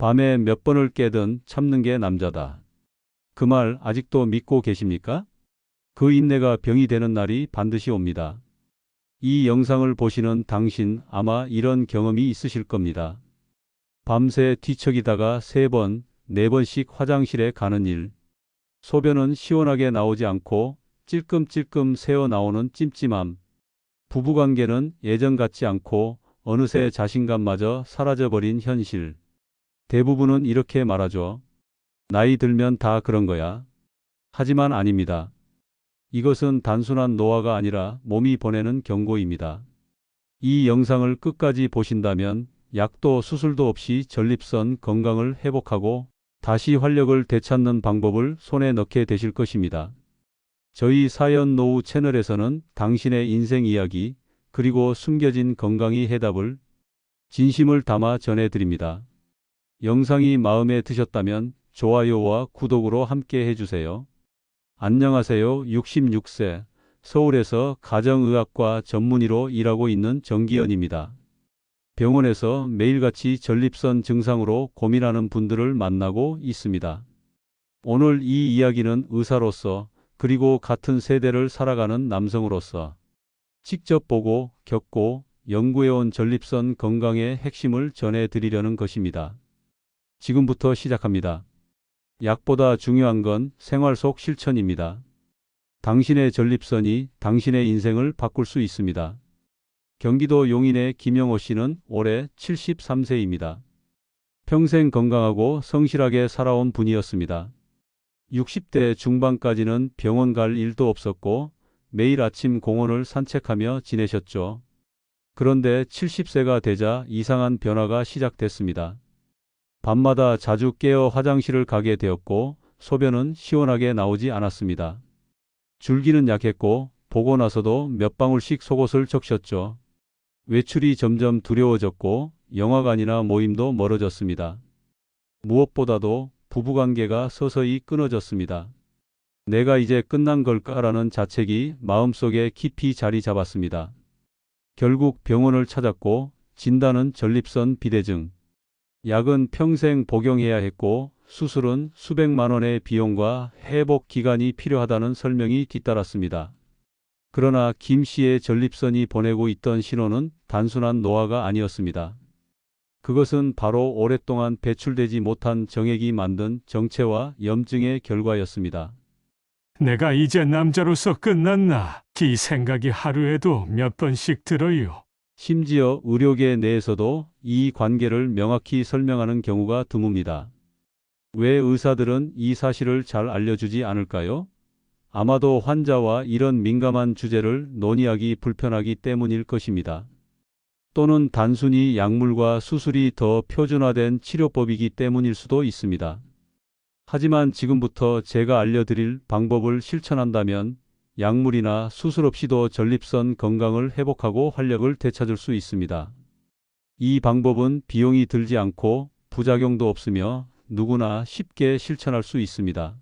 밤에 몇 번을 깨든 참는 게 남자다. 그 말 아직도 믿고 계십니까? 그 인내가 병이 되는 날이 반드시 옵니다. 이 영상을 보시는 당신 아마 이런 경험이 있으실 겁니다. 밤새 뒤척이다가 3번, 4번씩 화장실에 가는 일. 소변은 시원하게 나오지 않고 찔끔찔끔 새어 나오는 찜찜함. 부부관계는 예전 같지 않고 어느새 자신감마저 사라져버린 현실. 대부분은 이렇게 말하죠. 나이 들면 다 그런 거야. 하지만 아닙니다. 이것은 단순한 노화가 아니라 몸이 보내는 경고입니다. 이 영상을 끝까지 보신다면 약도 수술도 없이 전립선 건강을 회복하고 다시 활력을 되찾는 방법을 손에 넣게 되실 것입니다. 저희 사연 노후 채널에서는 당신의 인생 이야기 그리고 숨겨진 건강의 해답을 진심을 담아 전해드립니다. 영상이 마음에 드셨다면 좋아요와 구독으로 함께 해주세요. 안녕하세요. 66세 서울에서 가정의학과 전문의로 일하고 있는 정기현입니다. 병원에서 매일같이 전립선 증상으로 고민하는 분들을 만나고 있습니다. 오늘 이 이야기는 의사로서 그리고 같은 세대를 살아가는 남성으로서 직접 보고 겪고 연구해온 전립선 건강의 핵심을 전해드리려는 것입니다. 지금부터 시작합니다. 약보다 중요한 건 생활 속 실천입니다. 당신의 전립선이 당신의 인생을 바꿀 수 있습니다. 경기도 용인의 김영호 씨는 올해 73세입니다. 평생 건강하고 성실하게 살아온 분이었습니다. 60대 중반까지는 병원 갈 일도 없었고 매일 아침 공원을 산책하며 지내셨죠. 그런데 70세가 되자 이상한 변화가 시작됐습니다. 밤마다 자주 깨어 화장실을 가게 되었고 소변은 시원하게 나오지 않았습니다. 줄기는 약했고 보고 나서도 몇 방울씩 속옷을 적셨죠. 외출이 점점 두려워졌고 영화관이나 모임도 멀어졌습니다. 무엇보다도 부부관계가 서서히 끊어졌습니다. 내가 이제 끝난 걸까라는 자책이 마음속에 깊이 자리 잡았습니다. 결국 병원을 찾았고 진단은 전립선 비대증. 약은 평생 복용해야 했고 수술은 수백만 원의 비용과 회복 기간이 필요하다는 설명이 뒤따랐습니다. 그러나 김 씨의 전립선이 보내고 있던 신호는 단순한 노화가 아니었습니다. 그것은 바로 오랫동안 배출되지 못한 정액이 만든 정체와 염증의 결과였습니다. 내가 이제 남자로서 끝났나? 이 생각이 하루에도 몇 번씩 들어요. 심지어 의료계 내에서도 이 관계를 명확히 설명하는 경우가 드뭅니다. 왜 의사들은 이 사실을 잘 알려주지 않을까요? 아마도 환자와 이런 민감한 주제를 논의하기 불편하기 때문일 것입니다. 또는 단순히 약물과 수술이 더 표준화된 치료법이기 때문일 수도 있습니다. 하지만 지금부터 제가 알려드릴 방법을 실천한다면 약물이나 수술 없이도 전립선 건강을 회복하고 활력을 되찾을 수 있습니다. 이 방법은 비용이 들지 않고 부작용도 없으며 누구나 쉽게 실천할 수 있습니다.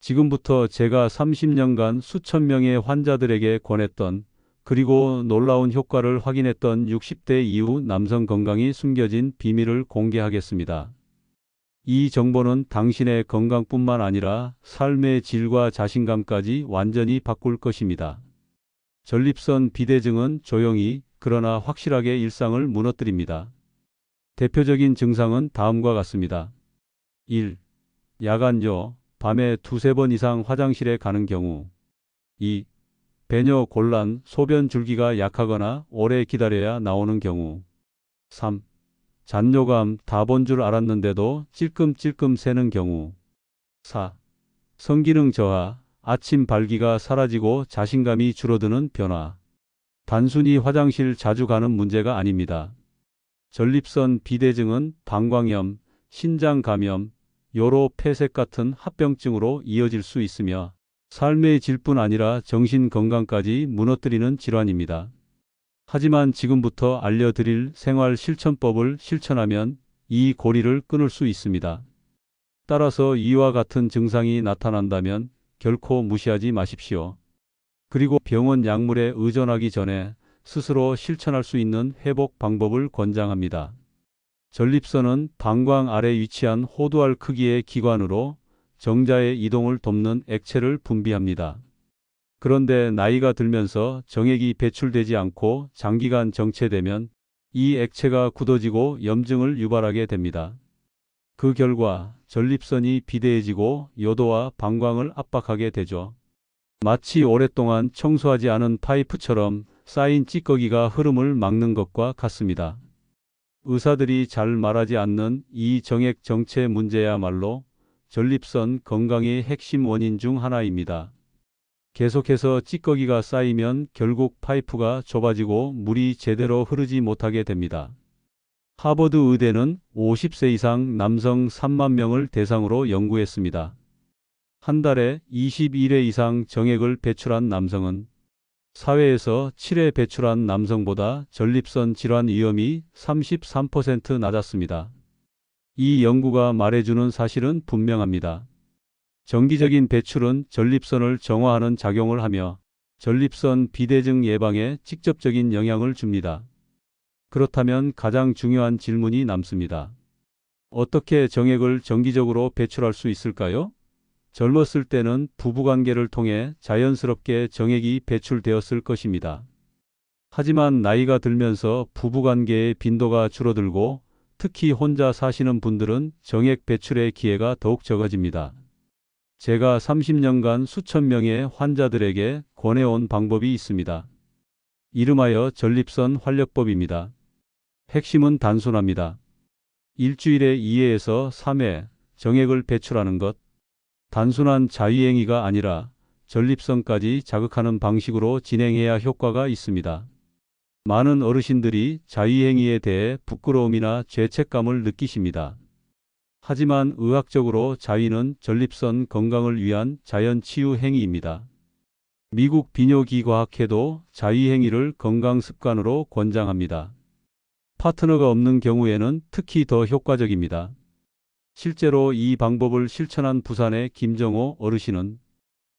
지금부터 제가 30년간 수천 명의 환자들에게 권했던 그리고 놀라운 효과를 확인했던 60대 이후 남성 건강이 숨겨진 비밀을 공개하겠습니다. 이 정보는 당신의 건강뿐만 아니라 삶의 질과 자신감까지 완전히 바꿀 것입니다. 전립선 비대증은 조용히 그러나 확실하게 일상을 무너뜨립니다. 대표적인 증상은 다음과 같습니다. 1. 야간요, 밤에 2~3번 이상 화장실에 가는 경우. 2. 배뇨 곤란, 소변 줄기가 약하거나 오래 기다려야 나오는 경우. 3. 잔뇨감, 다 본 줄 알았는데도 찔끔찔끔 새는 경우. 4. 성기능 저하, 아침 발기가 사라지고 자신감이 줄어드는 변화. 단순히 화장실 자주 가는 문제가 아닙니다. 전립선 비대증은 방광염, 신장 감염, 요로 폐색 같은 합병증으로 이어질 수 있으며 삶의 질뿐 아니라 정신 건강까지 무너뜨리는 질환입니다. 하지만 지금부터 알려드릴 생활 실천법을 실천하면 이 고리를 끊을 수 있습니다. 따라서 이와 같은 증상이 나타난다면 결코 무시하지 마십시오. 그리고 병원 약물에 의존하기 전에 스스로 실천할 수 있는 회복 방법을 권장합니다. 전립선은 방광 아래 위치한 호두알 크기의 기관으로 정자의 이동을 돕는 액체를 분비합니다. 그런데 나이가 들면서 정액이 배출되지 않고 장기간 정체되면 이 액체가 굳어지고 염증을 유발하게 됩니다. 그 결과 전립선이 비대해지고 요도와 방광을 압박하게 되죠. 마치 오랫동안 청소하지 않은 파이프처럼 쌓인 찌꺼기가 흐름을 막는 것과 같습니다. 의사들이 잘 말하지 않는 이 정액 정체 문제야말로 전립선 건강의 핵심 원인 중 하나입니다. 계속해서 찌꺼기가 쌓이면 결국 파이프가 좁아지고 물이 제대로 흐르지 못하게 됩니다. 하버드 의대는 50세 이상 남성 3만 명을 대상으로 연구했습니다. 한 달에 21회 이상 정액을 배출한 남성은 사회에서 7회 배출한 남성보다 전립선 질환 위험이 33% 낮았습니다. 이 연구가 말해주는 사실은 분명합니다. 정기적인 배출은 전립선을 정화하는 작용을 하며 전립선 비대증 예방에 직접적인 영향을 줍니다. 그렇다면 가장 중요한 질문이 남습니다. 어떻게 정액을 정기적으로 배출할 수 있을까요? 젊었을 때는 부부관계를 통해 자연스럽게 정액이 배출되었을 것입니다. 하지만 나이가 들면서 부부관계의 빈도가 줄어들고 특히 혼자 사시는 분들은 정액 배출의 기회가 더욱 적어집니다. 제가 30년간 수천 명의 환자들에게 권해온 방법이 있습니다. 이름하여 전립선 활력법입니다. 핵심은 단순합니다. 일주일에 2회에서 3회 정액을 배출하는 것. 단순한 자위행위가 아니라 전립선까지 자극하는 방식으로 진행해야 효과가 있습니다. 많은 어르신들이 자위행위에 대해 부끄러움이나 죄책감을 느끼십니다. 하지만 의학적으로 자위는 전립선 건강을 위한 자연 치유 행위입니다. 미국 비뇨기과학회도 자위행위를 건강 습관으로 권장합니다. 파트너가 없는 경우에는 특히 더 효과적입니다. 실제로 이 방법을 실천한 부산의 김정호 어르신은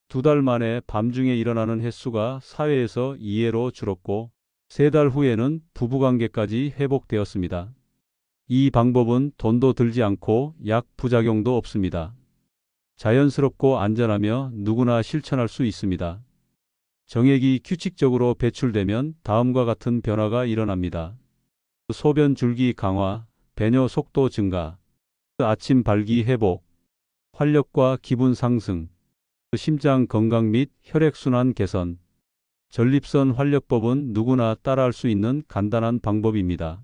2달 만에 밤중에 일어나는 횟수가 사회에서 2회로 줄었고 3달 후에는 부부관계까지 회복되었습니다. 이 방법은 돈도 들지 않고 약 부작용도 없습니다. 자연스럽고 안전하며 누구나 실천할 수 있습니다. 정액이 규칙적으로 배출되면 다음과 같은 변화가 일어납니다. 소변 줄기 강화, 배뇨 속도 증가, 아침 발기 회복, 활력과 기분 상승, 심장 건강 및 혈액순환 개선. 전립선 활력법은 누구나 따라할 수 있는 간단한 방법입니다.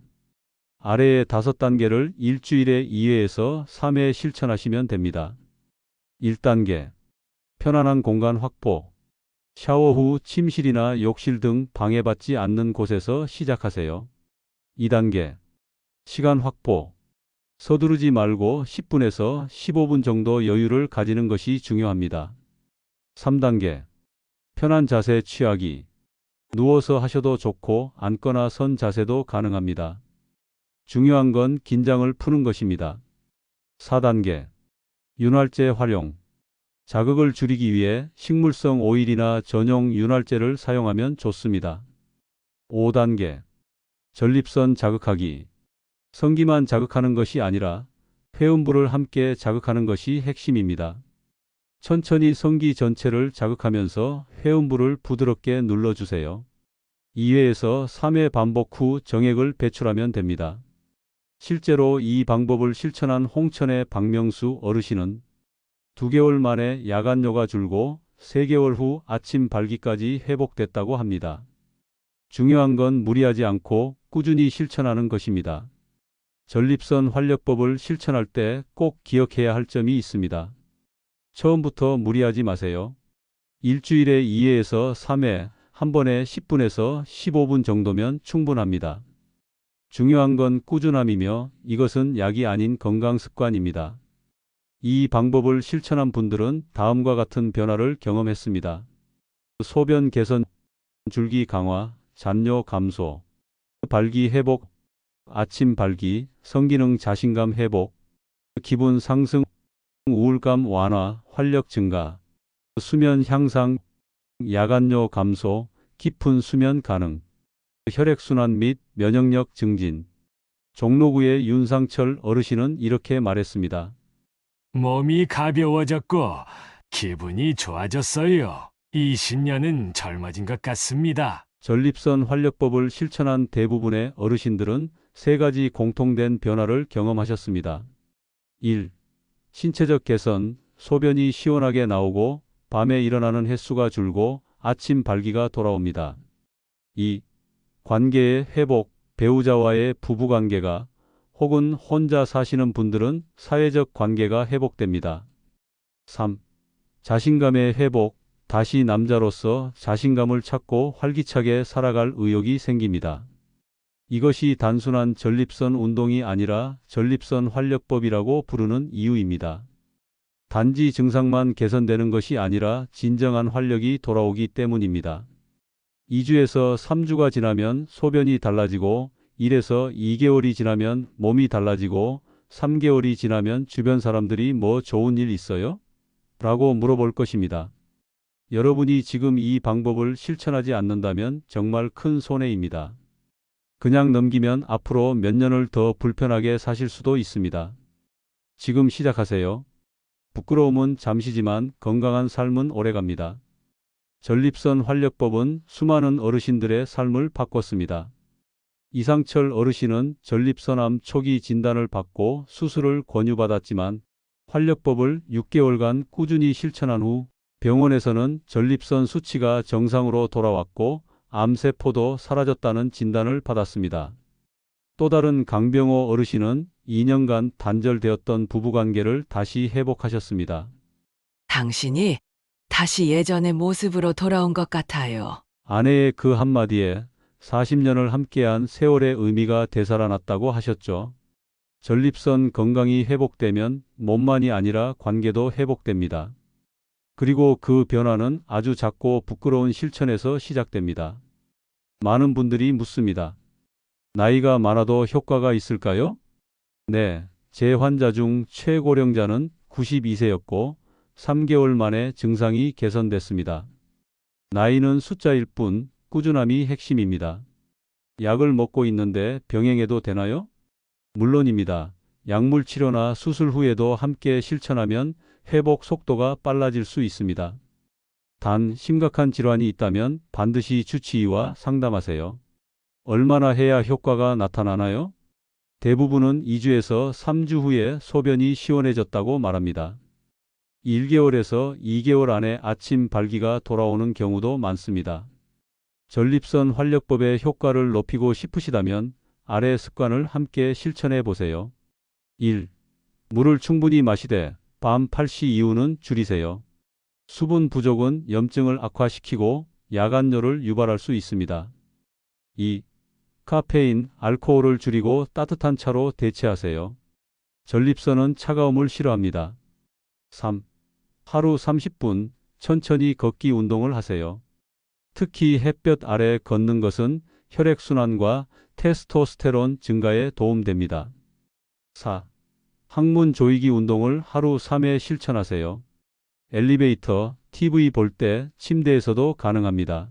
아래의 5단계를 일주일에 2회에서 3회 실천하시면 됩니다. 1단계. 편안한 공간 확보. 샤워 후 침실이나 욕실 등 방해받지 않는 곳에서 시작하세요. 2단계. 시간 확보. 서두르지 말고 10분에서 15분 정도 여유를 가지는 것이 중요합니다. 3단계. 편한 자세 취하기. 누워서 하셔도 좋고 앉거나 선 자세도 가능합니다. 중요한 건 긴장을 푸는 것입니다. 4단계. 윤활제 활용. 자극을 줄이기 위해 식물성 오일이나 전용 윤활제를 사용하면 좋습니다. 5단계. 전립선 자극하기. 성기만 자극하는 것이 아니라 회음부를 함께 자극하는 것이 핵심입니다. 천천히 성기 전체를 자극하면서 회음부를 부드럽게 눌러주세요. 2회에서 3회 반복 후 정액을 배출하면 됩니다. 실제로 이 방법을 실천한 홍천의 박명수 어르신은 2개월 만에 야간뇨가 줄고 3개월 후 아침 발기까지 회복됐다고 합니다. 중요한 건 무리하지 않고 꾸준히 실천하는 것입니다. 전립선 활력법을 실천할 때 꼭 기억해야 할 점이 있습니다. 처음부터 무리하지 마세요. 일주일에 2회에서 3회, 한 번에 10분에서 15분 정도면 충분합니다. 중요한 건 꾸준함이며 이것은 약이 아닌 건강 습관입니다. 이 방법을 실천한 분들은 다음과 같은 변화를 경험했습니다. 소변 개선, 줄기 강화, 잔뇨 감소, 발기 회복, 아침 발기, 성기능 자신감 회복, 기분 상승, 우울감 완화, 활력 증가, 수면 향상, 야간뇨 감소, 깊은 수면 가능, 혈액순환 및 면역력 증진. 종로구의 윤상철 어르신은 이렇게 말했습니다. 몸이 가벼워졌고 기분이 좋아졌어요. 20년은 젊어진 것 같습니다. 전립선 활력법을 실천한 대부분의 어르신들은 세 가지 공통된 변화를 경험하셨습니다. 1. 신체적 개선, 소변이 시원하게 나오고 밤에 일어나는 횟수가 줄고 아침 발기가 돌아옵니다. 2. 관계의 회복, 배우자와의 부부관계가 혹은 혼자 사시는 분들은 사회적 관계가 회복됩니다. 3. 자신감의 회복, 다시 남자로서 자신감을 찾고 활기차게 살아갈 의욕이 생깁니다. 이것이 단순한 전립선 운동이 아니라 전립선 활력법이라고 부르는 이유입니다. 단지 증상만 개선되는 것이 아니라 진정한 활력이 돌아오기 때문입니다. 2주에서 3주가 지나면 소변이 달라지고 1에서 2개월이 지나면 몸이 달라지고 3개월이 지나면 주변 사람들이 뭐 좋은 일 있어요? 라고 물어볼 것입니다. 여러분이 지금 이 방법을 실천하지 않는다면 정말 큰 손해입니다. 그냥 넘기면 앞으로 몇 년을 더 불편하게 사실 수도 있습니다. 지금 시작하세요. 부끄러움은 잠시지만 건강한 삶은 오래갑니다. 전립선 활력법은 수많은 어르신들의 삶을 바꿨습니다. 이상철 어르신은 전립선암 초기 진단을 받고 수술을 권유받았지만 활력법을 6개월간 꾸준히 실천한 후 병원에서는 전립선 수치가 정상으로 돌아왔고 암세포도 사라졌다는 진단을 받았습니다. 또 다른 강병호 어르신은 2년간 단절되었던 부부관계를 다시 회복하셨습니다. 당신이 다시 예전의 모습으로 돌아온 것 같아요. 아내의 그 한마디에 40년을 함께한 세월의 의미가 되살아났다고 하셨죠. 전립선 건강이 회복되면 몸만이 아니라 관계도 회복됩니다. 그리고 그 변화는 아주 작고 부끄러운 실천에서 시작됩니다. 많은 분들이 묻습니다. 나이가 많아도 효과가 있을까요? 네, 제 환자 중 최고령자는 92세였고 3개월 만에 증상이 개선됐습니다. 나이는 숫자일 뿐 꾸준함이 핵심입니다. 약을 먹고 있는데 병행해도 되나요? 물론입니다. 약물 치료나 수술 후에도 함께 실천하면 회복 속도가 빨라질 수 있습니다. 단 심각한 질환이 있다면 반드시 주치의와 상담하세요. 얼마나 해야 효과가 나타나나요? 대부분은 2주에서 3주 후에 소변이 시원해졌다고 말합니다. 1개월에서 2개월 안에 아침 발기가 돌아오는 경우도 많습니다. 전립선 활력법의 효과를 높이고 싶으시다면 아래 습관을 함께 실천해 보세요. 1. 물을 충분히 마시되 밤 8시 이후는 줄이세요. 수분 부족은 염증을 악화시키고 야간뇨를 유발할 수 있습니다. 2. 카페인, 알코올을 줄이고 따뜻한 차로 대체하세요. 전립선은 차가움을 싫어합니다. 3. 하루 30분 천천히 걷기 운동을 하세요. 특히 햇볕 아래 걷는 것은 혈액순환과 테스토스테론 증가에 도움됩니다. 4. 항문 조이기 운동을 하루 3회 실천하세요. 엘리베이터, TV 볼 때 침대에서도 가능합니다.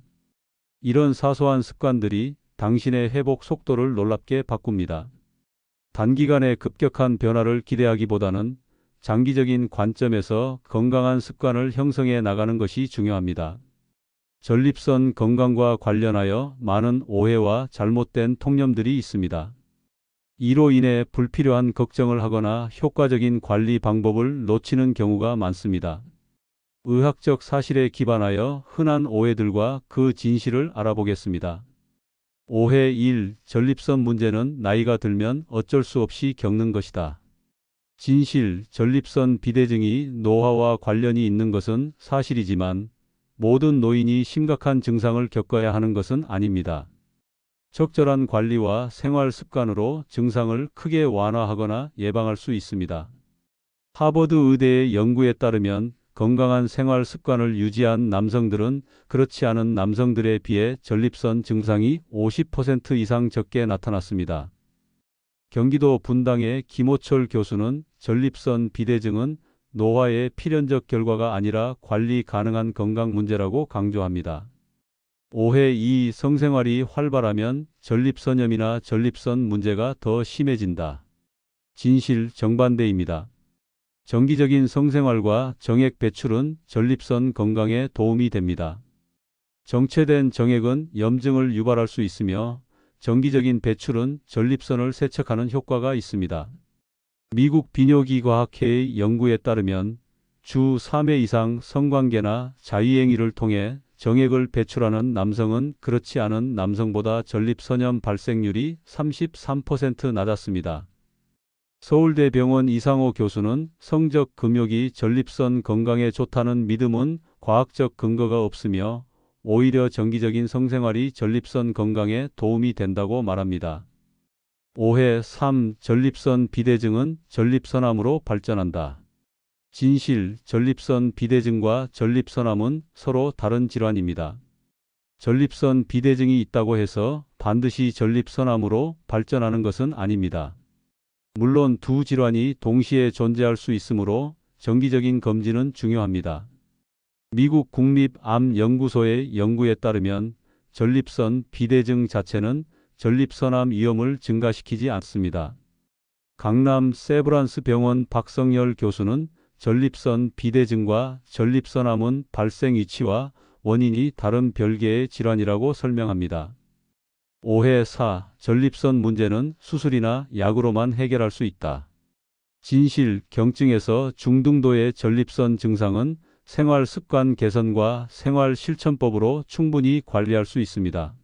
이런 사소한 습관들이 당신의 회복 속도를 놀랍게 바꿉니다. 단기간에 급격한 변화를 기대하기보다는 장기적인 관점에서 건강한 습관을 형성해 나가는 것이 중요합니다. 전립선 건강과 관련하여 많은 오해와 잘못된 통념들이 있습니다. 이로 인해 불필요한 걱정을 하거나 효과적인 관리 방법을 놓치는 경우가 많습니다. 의학적 사실에 기반하여 흔한 오해들과 그 진실을 알아보겠습니다. 오해 1. 전립선 문제는 나이가 들면 어쩔 수 없이 겪는 것이다. 진실, 전립선 비대증이 노화와 관련이 있는 것은 사실이지만 모든 노인이 심각한 증상을 겪어야 하는 것은 아닙니다. 적절한 관리와 생활 습관으로 증상을 크게 완화하거나 예방할 수 있습니다. 하버드 의대의 연구에 따르면 건강한 생활 습관을 유지한 남성들은 그렇지 않은 남성들에 비해 전립선 증상이 50% 이상 적게 나타났습니다. 경기도 분당의 김호철 교수는 전립선 비대증은 노화의 필연적 결과가 아니라 관리 가능한 건강 문제라고 강조합니다. 5회 이 성생활이 활발하면 전립선염이나 전립선 문제가 더 심해진다. 진실 정반대입니다. 정기적인 성생활과 정액 배출은 전립선 건강에 도움이 됩니다. 정체된 정액은 염증을 유발할 수 있으며 정기적인 배출은 전립선을 세척하는 효과가 있습니다. 미국 비뇨기과학회의 연구에 따르면 주 3회 이상 성관계나 자유행위를 통해 정액을 배출하는 남성은 그렇지 않은 남성보다 전립선염 발생률이 33% 낮았습니다. 서울대병원 이상호 교수는 성적 금욕이 전립선 건강에 좋다는 믿음은 과학적 근거가 없으며 오히려 정기적인 성생활이 전립선 건강에 도움이 된다고 말합니다. 5회 3. 전립선 비대증은 전립선암으로 발전한다. 진실, 전립선 비대증과 전립선암은 서로 다른 질환입니다. 전립선 비대증이 있다고 해서 반드시 전립선암으로 발전하는 것은 아닙니다. 물론 두 질환이 동시에 존재할 수 있으므로 정기적인 검진은 중요합니다. 미국 국립암연구소의 연구에 따르면 전립선 비대증 자체는 전립선암 위험을 증가시키지 않습니다. 강남 세브란스 병원 박성열 교수는 전립선 비대증과 전립선암은 발생 위치와 원인이 다른 별개의 질환이라고 설명합니다. 5회 4. 전립선 문제는 수술이나 약으로만 해결할 수 있다. 진실, 경증에서 중등도의 전립선 증상은 생활 습관 개선과 생활 실천법으로 충분히 관리할 수 있습니다.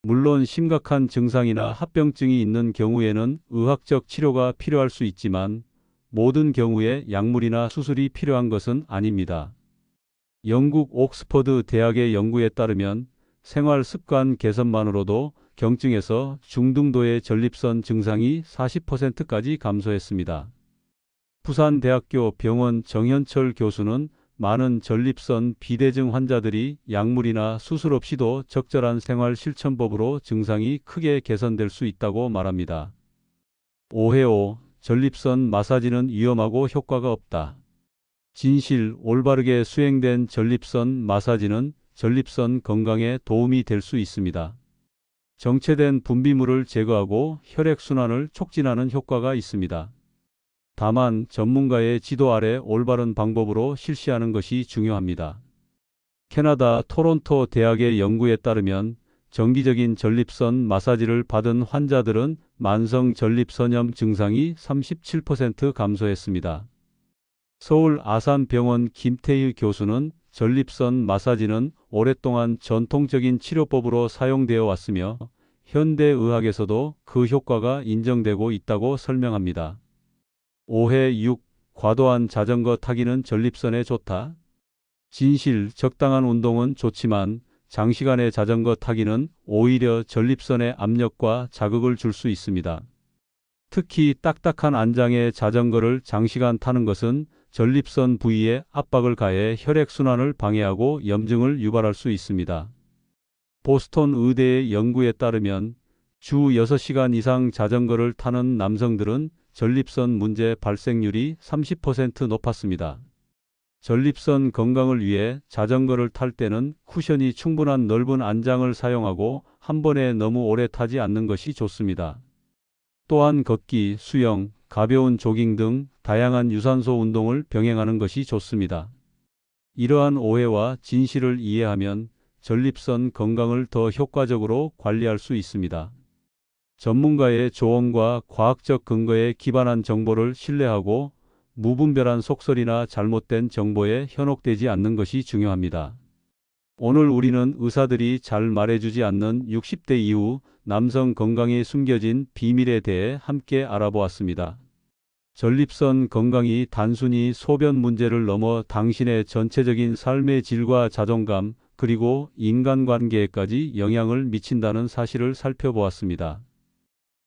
물론 심각한 증상이나 합병증이 있는 경우에는 의학적 치료가 필요할 수 있지만 모든 경우에 약물이나 수술이 필요한 것은 아닙니다. 영국 옥스퍼드 대학의 연구에 따르면 생활 습관 개선만으로도 경증에서 중등도의 전립선 증상이 40%까지 감소했습니다. 부산대학교 병원 정현철 교수는 많은 전립선 비대증 환자들이 약물이나 수술 없이도 적절한 생활 실천법으로 증상이 크게 개선될 수 있다고 말합니다. 5회 5. 전립선 마사지는 위험하고 효과가 없다. 진실, 올바르게 수행된 전립선 마사지는 전립선 건강에 도움이 될 수 있습니다. 정체된 분비물을 제거하고 혈액순환을 촉진하는 효과가 있습니다. 다만 전문가의 지도 아래 올바른 방법으로 실시하는 것이 중요합니다. 캐나다 토론토 대학의 연구에 따르면 정기적인 전립선 마사지를 받은 환자들은 만성 전립선염 증상이 37% 감소했습니다. 서울 아산병원 김태희 교수는 전립선 마사지는 오랫동안 전통적인 치료법으로 사용되어 왔으며 현대의학에서도 그 효과가 인정되고 있다고 설명합니다. 5회 6. 과도한 자전거 타기는 전립선에 좋다. 진실, 적당한 운동은 좋지만 장시간의 자전거 타기는 오히려 전립선에 압력과 자극을 줄 수 있습니다. 특히 딱딱한 안장의 자전거를 장시간 타는 것은 전립선 부위에 압박을 가해 혈액순환을 방해하고 염증을 유발할 수 있습니다. 보스턴 의대의 연구에 따르면 주 6시간 이상 자전거를 타는 남성들은 전립선 문제 발생률이 30% 높았습니다. 전립선 건강을 위해 자전거를 탈 때는 쿠션이 충분한 넓은 안장을 사용하고 한 번에 너무 오래 타지 않는 것이 좋습니다. 또한 걷기, 수영, 가벼운 조깅 등 다양한 유산소 운동을 병행하는 것이 좋습니다. 이러한 오해와 진실을 이해하면 전립선 건강을 더 효과적으로 관리할 수 있습니다. 전문가의 조언과 과학적 근거에 기반한 정보를 신뢰하고 무분별한 속설이나 잘못된 정보에 현혹되지 않는 것이 중요합니다. 오늘 우리는 의사들이 잘 말해주지 않는 60대 이후 남성 건강에 숨겨진 비밀에 대해 함께 알아보았습니다. 전립선 건강이 단순히 소변 문제를 넘어 당신의 전체적인 삶의 질과 자존감, 그리고 인간관계에까지 영향을 미친다는 사실을 살펴보았습니다.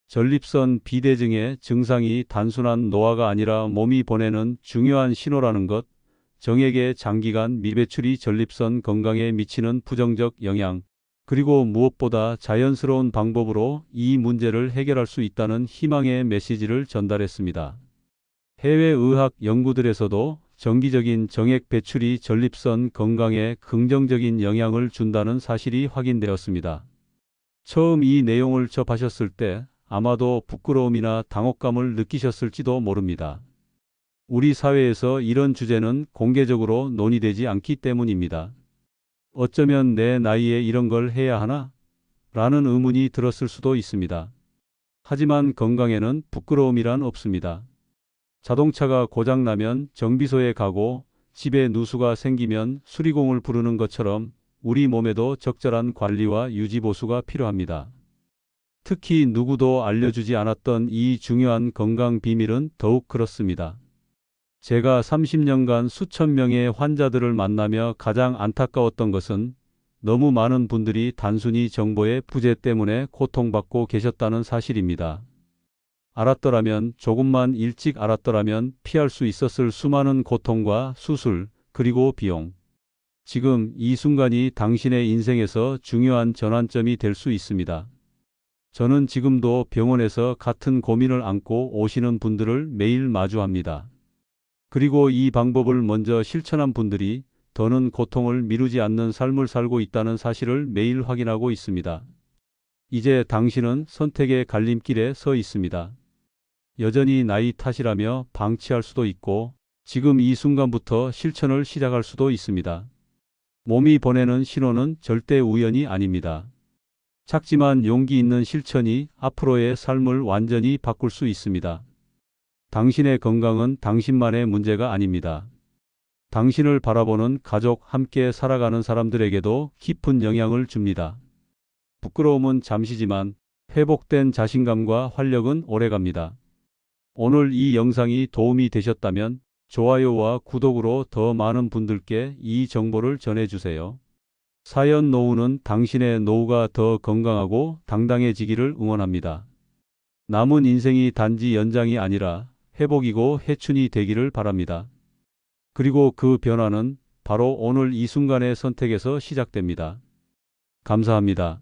전립선 비대증의 증상이 단순한 노화가 아니라 몸이 보내는 중요한 신호라는 것, 정액의 장기간 미배출이 전립선 건강에 미치는 부정적 영향, 그리고 무엇보다 자연스러운 방법으로 이 문제를 해결할 수 있다는 희망의 메시지를 전달했습니다. 해외 의학 연구들에서도 정기적인 정액 배출이 전립선 건강에 긍정적인 영향을 준다는 사실이 확인되었습니다. 처음 이 내용을 접하셨을 때 아마도 부끄러움이나 당혹감을 느끼셨을지도 모릅니다. 우리 사회에서 이런 주제는 공개적으로 논의되지 않기 때문입니다. 어쩌면 내 나이에 이런 걸 해야 하나? 라는 의문이 들었을 수도 있습니다. 하지만 건강에는 부끄러움이란 없습니다. 자동차가 고장나면 정비소에 가고 집에 누수가 생기면 수리공을 부르는 것처럼 우리 몸에도 적절한 관리와 유지보수가 필요합니다. 특히 누구도 알려주지 않았던 이 중요한 건강 비밀은 더욱 그렇습니다. 제가 30년간 수천 명의 환자들을 만나며 가장 안타까웠던 것은 너무 많은 분들이 단순히 정보의 부재 때문에 고통받고 계셨다는 사실입니다. 알았더라면, 조금만 일찍 알았더라면 피할 수 있었을 수많은 고통과 수술, 그리고 비용. 지금 이 순간이 당신의 인생에서 중요한 전환점이 될 수 있습니다. 저는 지금도 병원에서 같은 고민을 안고 오시는 분들을 매일 마주합니다. 그리고 이 방법을 먼저 실천한 분들이 더는 고통을 미루지 않는 삶을 살고 있다는 사실을 매일 확인하고 있습니다. 이제 당신은 선택의 갈림길에 서 있습니다. 여전히 나이 탓이라며 방치할 수도 있고, 지금 이 순간부터 실천을 시작할 수도 있습니다. 몸이 보내는 신호는 절대 우연이 아닙니다. 작지만 용기 있는 실천이 앞으로의 삶을 완전히 바꿀 수 있습니다. 당신의 건강은 당신만의 문제가 아닙니다. 당신을 바라보는 가족, 함께 살아가는 사람들에게도 깊은 영향을 줍니다. 부끄러움은 잠시지만 회복된 자신감과 활력은 오래갑니다. 오늘 이 영상이 도움이 되셨다면 좋아요와 구독으로 더 많은 분들께 이 정보를 전해주세요. 사연 노후는 당신의 노후가 더 건강하고 당당해지기를 응원합니다. 남은 인생이 단지 연장이 아니라 회복이고 회춘이 되기를 바랍니다. 그리고 그 변화는 바로 오늘 이 순간의 선택에서 시작됩니다. 감사합니다.